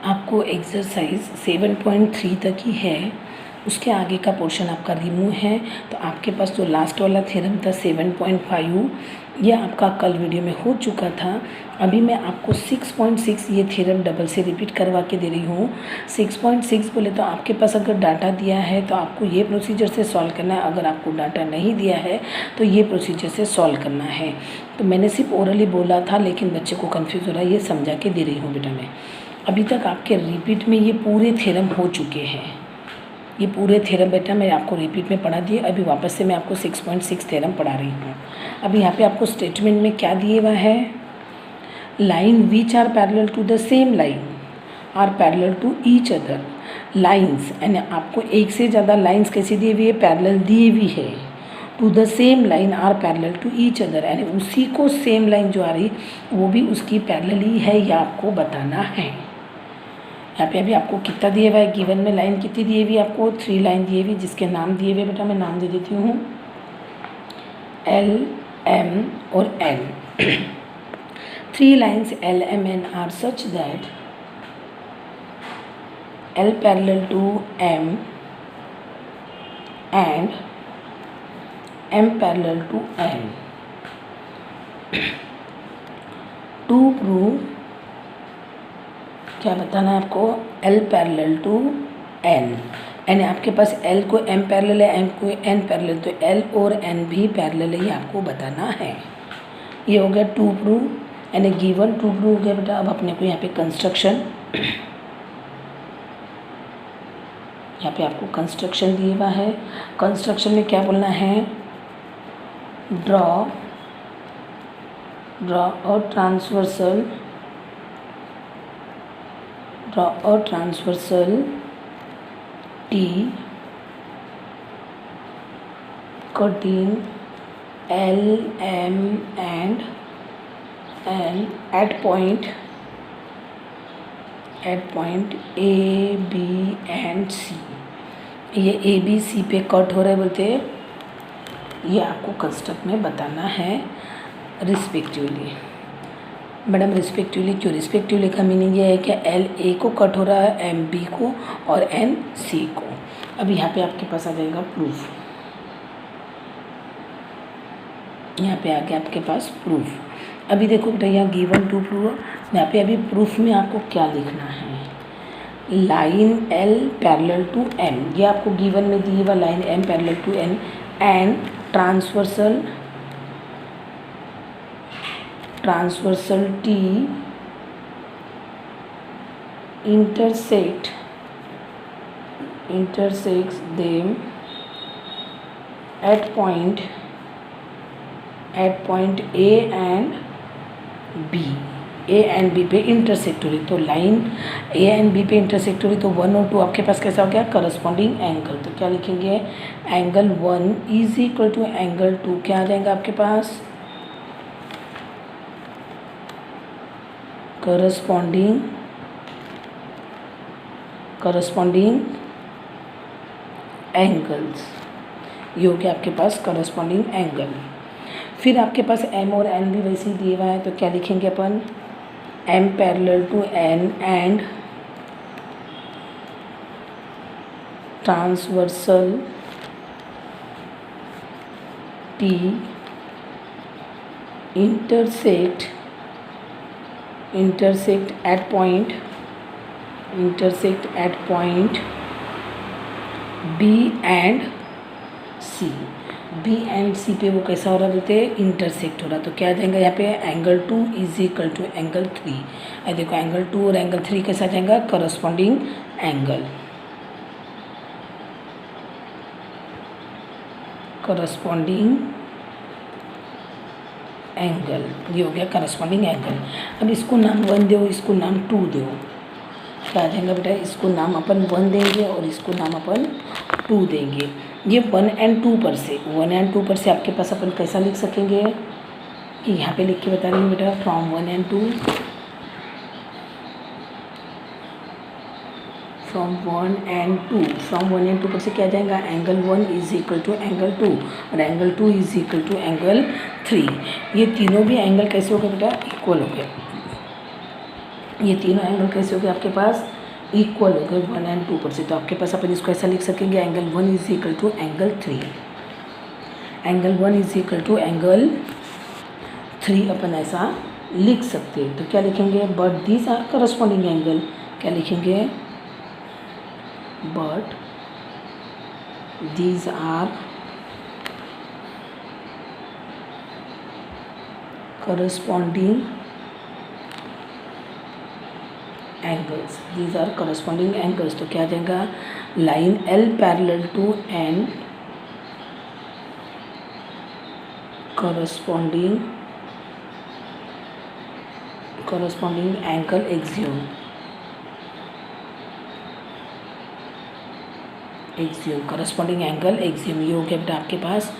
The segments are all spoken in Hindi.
आपको एक्सरसाइज 7.3 तक ही है, उसके आगे का पोर्शन आपका रिमूव है। तो आपके पास जो लास्ट वाला थ्योरम था 7.5, ये आपका कल वीडियो में हो चुका था। अभी मैं आपको 6.6 ये थ्योरम डबल से रिपीट करवा के दे रही हूँ। 6.6 बोले तो आपके पास अगर डाटा दिया है तो आपको ये प्रोसीजर से सॉल्व करना है, अगर आपको डाटा नहीं दिया है तो ये प्रोसीजर से सॉल्व करना है। तो मैंने सिर्फ ओरली बोला था, लेकिन बच्चे को कन्फ्यूज़ हो रहा है, ये समझा के दे रही हूँ बेटा मैं। अभी तक आपके रिपीट में ये पूरे थ्योरम हो चुके हैं, ये पूरे थ्योरम बेटा मैं आपको रिपीट में पढ़ा दिए। अभी वापस से मैं आपको 6.6 थ्योरम पढ़ा रही हूँ। अभी यहाँ पे आपको स्टेटमेंट में क्या दिए हुआ है, line which are parallel to the same line are parallel to each other lines, यानी आपको एक से ज़्यादा लाइन्स कैसी दी हुई है, पैरेलल दी हुई है। To the same line are parallel to each other, यानी उसी को सेम लाइन जो आ रही वो भी उसकी पैरेलल ही है, यह आपको बताना है। यहाँ पे अभी आपको कितना दिए हुआ है, गिवन में लाइन कितनी दी हुई है, आपको 3 लाइन दिए हुई, जिसके नाम दिए हुए बेटा मैं नाम दे देती हूँ L, M और N। 3 lines L, M, N are such that L parallel to M and M parallel to N। To prove, क्या बताना है आपको, L पैरेलल टू N, यानी आपके पास L को M पैरेलल है, M को N पैरेलल, तो L और N भी पैरेलल ही आपको बताना है। ये हो गया टू प्रूव, यानी गिवन टू प्रूव हो गया बेटा। अब अपने को यहाँ पे कंस्ट्रक्शन, यहाँ पे आपको कंस्ट्रक्शन दिया हुआ है। कंस्ट्रक्शन में क्या बोलना है, ड्रॉ और transversal, draw a transversal T cutting L, M and N at point A, B and C। ये A, B, C पे कट हो रहा है बोलते हैं, ये आपको कंस्ट्रक्ट में बताना है रिस्पेक्टिवली। मैडम रिस्पेक्टिवली क्यों, रिस्पेक्टिवली का मीनिंग ये है कि L A को कट हो रहा है, M B को और N C को। अब यहाँ पे आपके पास आ जाएगा प्रूफ, यहाँ पे आ गया आपके पास प्रूफ। अभी देखो बेटा यहाँ गिवन टू प्रूफ, यहाँ पे अभी प्रूफ में आपको क्या लिखना है, line L parallel to M, ये आपको गिवन में दी हुआ line M parallel to N and transversal T intersects them at point A and B। A and B पे इंटरसेक्ट हो रही, तो लाइन A एंड B पे इंटरसेक्ट हो रही, तो 1 और 2 आपके पास कैसा हो गया, करस्पॉन्डिंग एंगल। तो क्या लिखेंगे, angle 1 is equal to angle 2, क्या आ जाएगा आपके पास, करस्पॉन्डिंग एंगल्स। ये हो गया आपके पास करस्पॉन्डिंग एंगल। फिर आपके पास M और N भी वैसे ही दिए हुआ है, तो क्या लिखेंगे अपन, M parallel to N and transversal T intersect at point B and C। B and C पे वो कैसा हो रहा बोलते हैं, इंटरसेक्ट हो रहा, तो क्या आ जाएगा यहाँ पे, angle 2 is equal to angle 3। देखो एंगल 2 और एंगल 3 कैसा आ जाएगा, करस्पॉन्डिंग एंगल, ये हो गया करस्पॉन्डिंग एंगल। अब इसको नाम 1 दो, इसको नाम 2 दो, क्या आ जाएगा बेटा, इसको नाम अपन 1 देंगे और इसको नाम अपन 2 देंगे। ये 1 एंड 2 पर से आपके पास अपन कैसा लिख सकेंगे, यहाँ पे लिख के बता रही हूँ बेटा, फ्रॉम 1 एंड 2, फ्रॉम 1 एंड 2 पर से क्या आ जाएगा, angle 1 is equal to angle 2 और angle 2 is equal to angle 3। ये तीनों भी एंगल कैसे हो गए बेटा, इक्वल हो गए। ये तीनों एंगल कैसे हो गए आपके पास, इक्वल हो गए 1 और 2 पर से। तो आपके पास अपन इसको ऐसा लिख सकेंगे, angle 1 is equal to angle 3, angle 1 is equal to angle 3 अपन ऐसा लिख सकते हैं। तो क्या लिखेंगे, but these are corresponding angle, क्या लिखेंगे, but these are corresponding angles, these are corresponding angles. तो क्या आ जाएगा, line L parallel to N corresponding angle axiom, corresponding angle axiom. ये हो गया बेटा आपके पास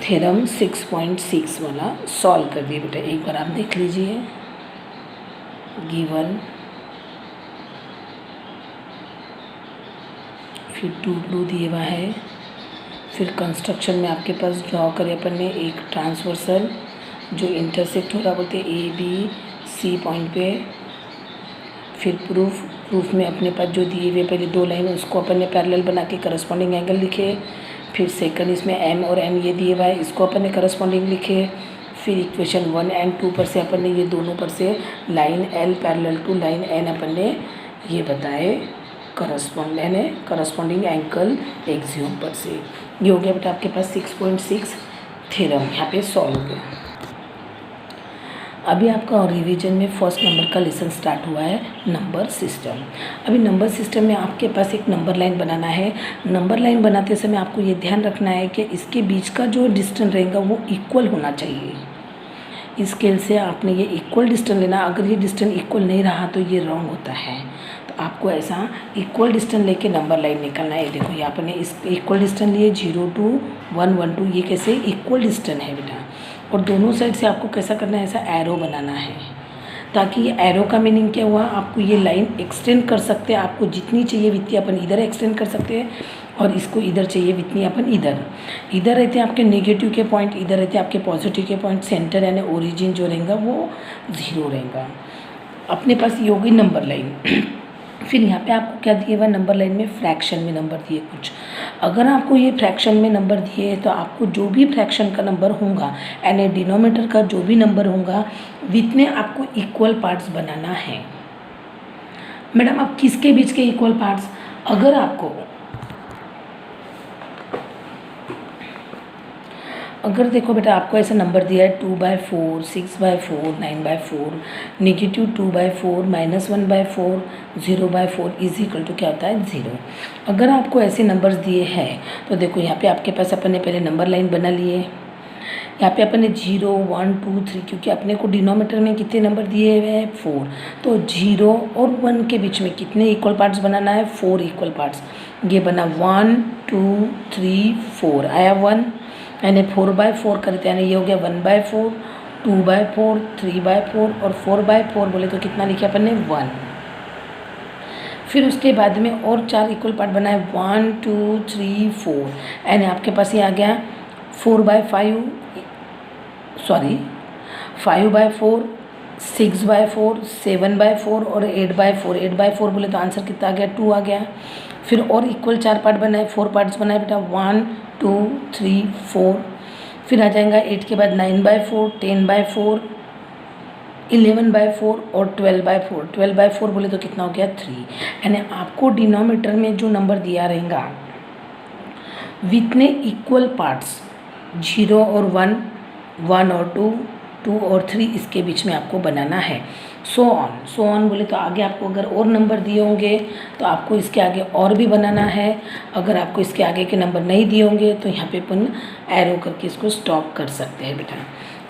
थ्योरम 6.6 वाला सॉल्व कर दिए बेटा। एक बार आप देख लीजिए, गिवन, फिर 2 ब्लू दिए हुआ है, फिर कंस्ट्रक्शन में आपके पास ड्रॉ करे अपन ने एक ट्रांसवर्सल जो इंटरसेक्ट हो रहा बोलते ABC पॉइंट पे। फिर प्रूफ में अपने पास जो दिए हुए पहले 2 लाइन उसको अपन ने पैरेलल बना के करस्पॉन्डिंग एंगल लिखे। फिर सेकंड इसमें M और M ये दिए हुआ है, इसको अपन ने करस्पॉन्डिंग लिखे। फिर इक्वेशन 1 और 2 पर से अपन ने ये दोनों पर से line L parallel to line N अपन ने ये बताए करस्पॉन्डिंग एंगल एक्सियम पर से। ये हो गया बेटा आपके पास 6.6 थ्योरम यहाँ पे सॉल्व हो गया। अभी आपका रिवीजन में फर्स्ट नंबर का लेसन स्टार्ट हुआ है, नंबर सिस्टम। अभी नंबर सिस्टम में आपके पास एक नंबर लाइन बनाना है। नंबर लाइन बनाते समय आपको ये ध्यान रखना है कि इसके बीच का जो डिस्टेंस रहेगा वो इक्वल होना चाहिए। इस स्केल से आपने ये इक्वल डिस्टेंस लेना, अगर ये डिस्टेंस इक्वल नहीं रहा तो ये रॉन्ग होता है। तो आपको ऐसा इक्वल डिस्टेंस लेके नंबर लाइन निकालना है। देखो यहाँ पर इस इक्वल डिस्टेंस लिए 0 to 1, 1 to, ये कैसे इक्वल डिस्टेंस है बेटा। और दोनों साइड से आपको कैसा करना है, ऐसा एरो बनाना है, ताकि ये एरो का मीनिंग क्या हुआ, आपको ये लाइन एक्सटेंड कर सकते हैं। आपको जितनी चाहिए वित्ती अपन इधर एक्सटेंड कर सकते हैं, और इसको इधर चाहिए वितनी अपन इधर रहते हैं आपके नेगेटिव के पॉइंट, इधर रहते हैं आपके पॉजिटिव के पॉइंट। सेंटर यानी ओरिजिन जो रहेगा वो 0 रहेगा। अपने पास ये होगी नंबर लाइन। फिर यहाँ पे आपको क्या दिए हुआ, नंबर लाइन में फ्रैक्शन में नंबर दिए कुछ। अगर आपको ये फ्रैक्शन में नंबर दिए तो आपको जो भी फ्रैक्शन का नंबर होगा यानी डिनोमिनेटर का जो भी नंबर होगा वितने आपको इक्वल पार्ट्स बनाना है। मैडम आप किसके बीच के इक्वल पार्ट्स, अगर देखो बेटा आपको ऐसा नंबर दिया है 2/4, 6/4, 9/4, -2/4, -1/4, 0/4 इज इक्वल टू क्या होता है 0। अगर आपको ऐसे नंबर्स दिए हैं तो देखो यहाँ पे आपके पास अपन ने पहले नंबर लाइन बना लिए। यहाँ पे अपन ने 0, 1, 2, 3, क्योंकि अपने को डिनोमिनेटर में कितने नंबर दिए हुए हैं 4, तो 0 और 1 के बीच में कितने इक्वल पार्ट्स बनाना है, 4 इक्वल पार्ट्स। ये बना 1, 2, 3, 4 आया 1, यानी 4/4 करते हैं, यानी ये हो गया 1/4, 2/4, 3/4 और 4/4 बोले तो कितना लिखे अपन ने 1। फिर उसके बाद में और 4 इक्वल पार्ट बनाए 1, 2, 3, 4, यानी आपके पास ये आ गया 4/5, सॉरी 5/4, 6/4, 7/4 और 8/4। 8/4 बोले तो आंसर कितना आ गया 2 आ गया। फिर और इक्वल 4 पार्ट बनाए, 4 पार्ट्स बनाए बेटा 1, 2, 3, 4। फिर आ जाएगा 8 के बाद 9/4, 10/4, 11/4 और 12/4। 12/4 बोले तो कितना हो गया 3। यानी आपको डिनोमिनेटर में जो नंबर दिया रहेगा वितने इक्वल पार्ट्स 0 और 1, 1 और 2, 2 और 3 इसके बीच में आपको बनाना है। सो ऑन बोले तो आगे आपको अगर और नंबर दिए होंगे तो आपको इसके आगे और भी बनाना है। अगर आपको इसके आगे के नंबर नहीं दिए होंगे तो यहाँ पे अपन एरो करके इसको स्टॉप कर सकते हैं बेटा।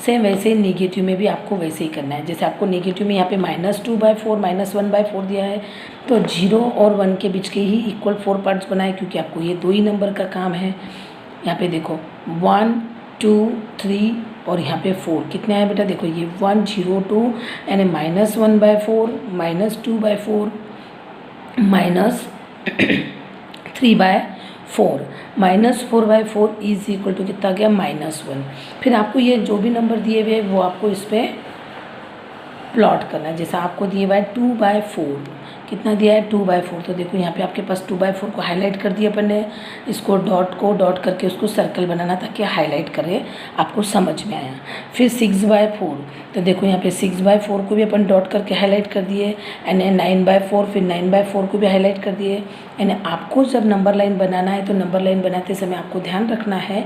सेम वैसे नेगेटिव में भी आपको वैसे ही करना है। जैसे आपको नेगेटिव में यहाँ पे -2/4, -1/4 दिया है तो 0 और 1 के बीच के ही इक्वल 4 पार्ट्स बनाए, क्योंकि आपको ये 2 ही नंबर का काम है। यहाँ पे देखो 1, 2, 3 और यहाँ पे 4 कितने आए बेटा, देखो ये 1, 0, 2 यानी -1/4, -2/4, -3/4, -4/4 इज इक्वल टू कितना गया -1। फिर आपको ये जो भी नंबर दिए हुए वो आपको इस पर प्लॉट करना है। जैसा आपको दिया हुआ है 2/4, कितना दिया है 2/4, तो देखो यहाँ पे आपके पास 2/4 को हाईलाइट कर दिया अपन ने, इसको डॉट करके उसको सर्कल बनाना ताकि हाईलाइट करे, आपको समझ में आया। फिर 6/4, तो देखो यहाँ पे 6/4 को भी अपन डॉट करके हाईलाइट कर दिए, एंड 9/4, फिर 9/4 को भी हाईलाइट कर दिए। यानी आपको जब नंबर लाइन बनाना है तो नंबर लाइन बनाते समय आपको ध्यान रखना है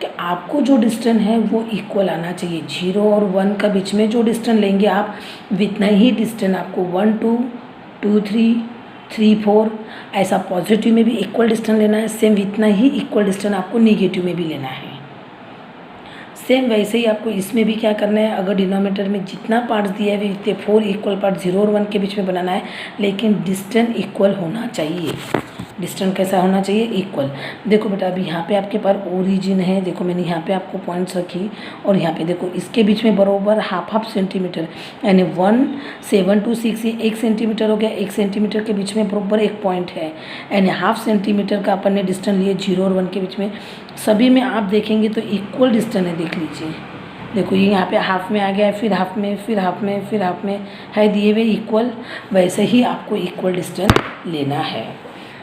कि आपको जो डिस्टेंस है वो इक्वल आना चाहिए। 0 और 1 का बीच में जो डिस्टेंस लेंगे आप, इतना ही डिस्टेंस आपको 1 2 2 3 3 4 ऐसा पॉजिटिव में भी इक्वल डिस्टेंस लेना है। सेम इतना ही इक्वल डिस्टेंस आपको नेगेटिव में भी लेना है। सेम वैसे ही आपको इसमें भी क्या करना है, अगर डिनोमिनेटर में जितना पार्ट्स दिया है इतने 4 इक्वल पार्ट 0 और 1 के बीच में बनाना है, लेकिन डिस्टेंस इक्वल होना चाहिए। डिस्टेंस कैसा होना चाहिए, इक्वल। देखो बेटा अभी यहाँ पे आपके पास ओरिजिन है, देखो मैंने यहाँ पे आपको पॉइंट्स रखी, और यहाँ पे देखो इसके बीच में बराबर हाफ सेंटीमीटर, यानी 1 7 2 6 ये 1 सेंटीमीटर हो गया। 1 सेंटीमीटर के बीच में बराबर एक पॉइंट है, यानी हाफ सेंटीमीटर का अपन ने डिस्टेंस लिए 0 और 1 के बीच में। सभी में आप देखेंगे तो इक्वल डिस्टेंस है, देख लीजिए। देखो ये यहाँ पे हाफ में आ गया है, फिर हाफ में, फिर हाफ में, फिर हाफ में है दिए हुए इक्वल। वैसे ही आपको इक्वल डिस्टेंस लेना है।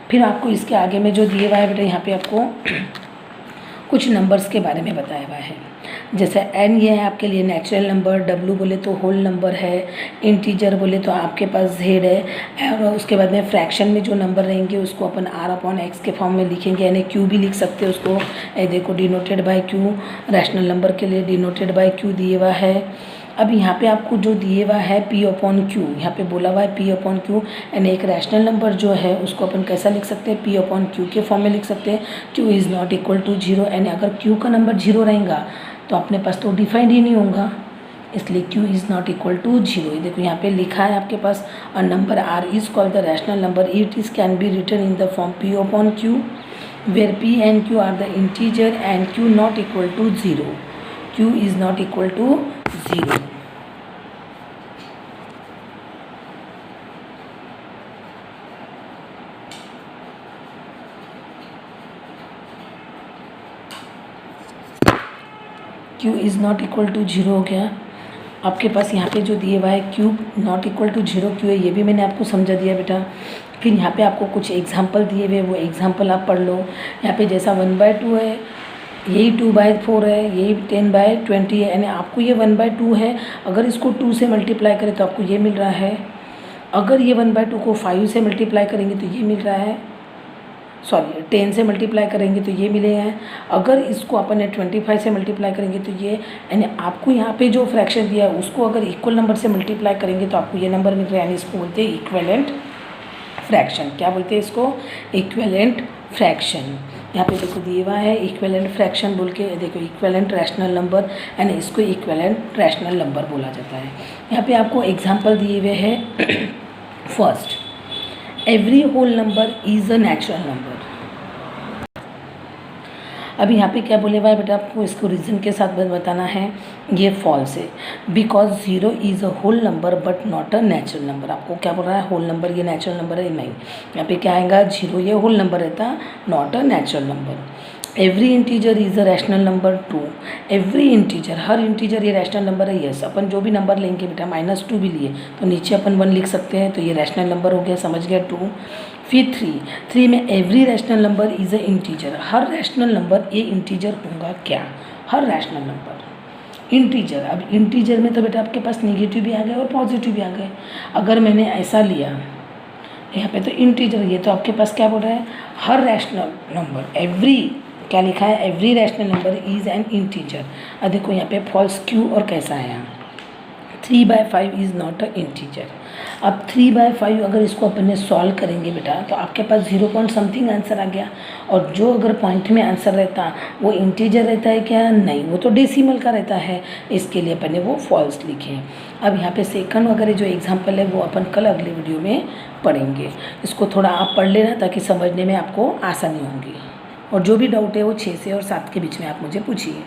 फिर आपको इसके आगे में जो दिए हुआ है बेटा, यहाँ पे आपको कुछ नंबर्स के बारे में बताया हुआ है। जैसे n ये है आपके लिए नेचुरल नंबर, w बोले तो होल नंबर है, इंटीजर बोले तो आपके पास z है, और उसके बाद में फ्रैक्शन में जो नंबर रहेंगे उसको अपन r/x के फॉर्म में लिखेंगे, यानी q भी लिख सकते हैं उसको। देखो denoted by q, rational number के लिए डिनोटेड बाय q दिए हुआ है। अब यहाँ पे आपको जो दिए हुआ है p/q, यहाँ पे बोला हुआ है p/q, यानी एक रैशनल नंबर जो है उसको अपन कैसा लिख सकते हैं, p/q के फॉर्म में लिख सकते हैं। q is not equal to 0, यानी अगर q का नंबर 0 रहेगा तो अपने पास तो डिफाइंड ही नहीं होगा, इसलिए q is not equal to 0। देखो यहाँ पे लिखा है आपके पास, a number r is called the rational number, it is can be written in the form p/q where p and q are the integer and q not equal to 0, q is not equal to 0। q is not equal to 0 हो गया। आपके पास यहाँ पे जो दिए हुआ है q नॉट इक्वल टू 0 क्यों है, ये भी मैंने आपको समझा दिया बेटा। फिर यहाँ पे आपको कुछ एग्जांपल दिए हुए, वो एग्जांपल आप पढ़ लो। यहाँ पे जैसा 1/2 है, यही 2/4 है, यही 10/20 है, यानी आपको ये 1/2 है। अगर इसको 2 से मल्टीप्लाई करें तो आपको ये मिल रहा है। अगर ये 1/2 को 5 से मल्टीप्लाई करेंगे तो ये मिल रहा है, सॉरी 10 से मल्टीप्लाई करेंगे तो ये मिलेगा। अगर इसको अपन ने 25 से मल्टीप्लाई करेंगे तो ये, यानी आपको यहाँ पे जो फ्रैक्शन दिया है उसको अगर इक्वल नंबर से मल्टीप्लाई करेंगे तो आपको ये नंबर मिल रहा है, यानी इसको बोलते हैं इक्विवेलेंट फ्रैक्शन। क्या बोलते हैं इसको, इक्विवेलेंट फ्रैक्शन। यहाँ पे देखो दिया हुआ है इक्विवेलेंट फ्रैक्शन बोल के, देखो इक्विवेलेंट रैशनल नंबर, यानी इसको इक्विवेलेंट रैशनल नंबर बोला जाता है। यहाँ पे आपको एग्जांपल दिए हुए हैं। First, every whole number is a natural number. अभी यहाँ पे क्या बोले हुआ है बेटा, आपको इसको रीज़न के साथ बताना है। ये फॉल्स है, because 0 is a whole number but not a natural number. आपको क्या बोल रहा है, होल नंबर ये नेचुरल नंबर है, नहीं। यहाँ पे क्या आएगा, 0 ये होल नंबर रहता, not a natural number. Every integer is a rational number 2। Every integer, हर इंटीजर ये रैशनल नंबर है। यस, अपन जो भी नंबर लेंगे बेटा, -2 भी लिए तो नीचे अपन 1 लिख सकते हैं, तो ये रैशनल नंबर हो गया, समझ गया 2। फिर 3 में every rational number is a integer. Her rational number ये इंटीजर होगा क्या, हर रैशनल नंबर इंटीजर। अब इंटीजर में तो बेटा आपके पास नेगेटिव भी आ गए और पॉजिटिव भी आ गए। अगर मैंने ऐसा लिया यहाँ पे तो इंटीजर, ये तो आपके पास क्या बोल रहा है, हर रैशनल नंबर, एवरी क्या लिखा है, every rational number is an integer. अब देखो यहाँ पे फॉल्स क्यू और कैसा आया, 3/5 इज़ नॉट अ इंटीजर। अब 3/5 अगर इसको अपन ने सॉल्व करेंगे बेटा तो आपके पास 0 पॉइंट समथिंग आंसर आ गया। और जो अगर पॉइंट में आंसर रहता वो इंटीजर रहता है क्या, नहीं, वो तो डेसिमल का रहता है, इसके लिए अपन ने वो फॉल्स लिखे। अब यहाँ पे सेकंड वगैरह जो एग्जांपल है वो अपन कल अगले वीडियो में पढ़ेंगे। इसको थोड़ा आप पढ़ लेना ताकि समझने में आपको आसानी होगी। और जो भी डाउट है वो 6 से और 7 के बीच में आप मुझे पूछिए।